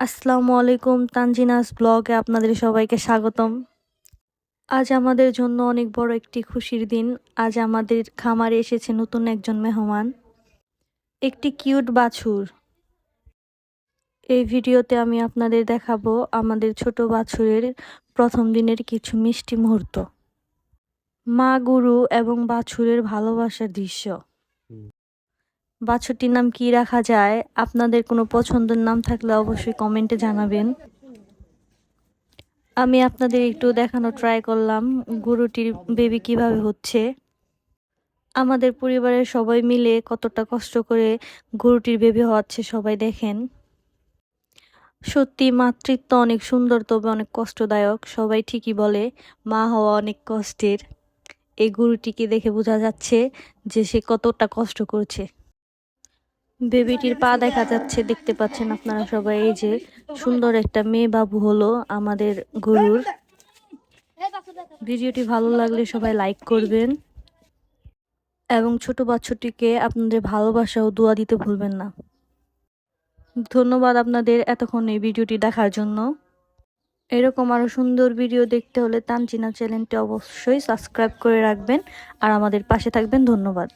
আসসালামু আলাইকুম, তানজিনাস ব্লগে আপনাদের সবাইকে স্বাগতম। আজ আমাদের জন্য অনেক বড় একটি খুশির দিন। আজ আমাদের খামারে এসেছে নতুন একজন মেহমান, একটি কিউট বাছুর। এই ভিডিওতে আমি আপনাদের দেখাবো আমাদের ছোট বাছুরের প্রথম দিনের কিছু মিষ্টি মুহূর্ত, মা গরু এবং বাছুরের ভালোবাসার দৃশ্য। বাছুরটির নাম কি রাখা যায়? আপনাদের কোনো পছন্দের নাম থাকলে অবশ্যই কমেন্টে জানাবেন। আমি আপনাদের একটু দেখানো ট্রাই করলাম গরুটির বেবি কিভাবে হচ্ছে। আমাদের পরিবারের সবাই মিলে কতটা কষ্ট করে গরুটির বেবি হওয়াচ্ছে সবাই দেখেন। সত্যি মাতৃত্ব অনেক সুন্দর, তবে অনেক কষ্টদায়ক। সবাই ঠিকই বলে মা হওয়া অনেক কষ্টের। এই গরুটিকে দেখে বোঝা যাচ্ছে যে সে কতটা কষ্ট করছে। বেবিটির পা দেখা যাচ্ছে, দেখতে পাচ্ছেন আপনারা সবাই। এই যে সুন্দর একটা মেয়ে বাবু হলো আমাদের গরুর। ভিডিওটি ভালো লাগলে সবাই লাইক করবেন এবং ছোট বাচ্চাটিকে আপনাদের ভালোবাসা ও দোয়া দিতে ভুলবেন না। ধন্যবাদ আপনাদের এতক্ষণ এই ভিডিওটি দেখার জন্য। এরকম আরো সুন্দর ভিডিও দেখতে হলে তানজিনা চ্যানেলটি অবশ্যই সাবস্ক্রাইব করে রাখবেন আর আমাদের পাশে থাকবেন। ধন্যবাদ।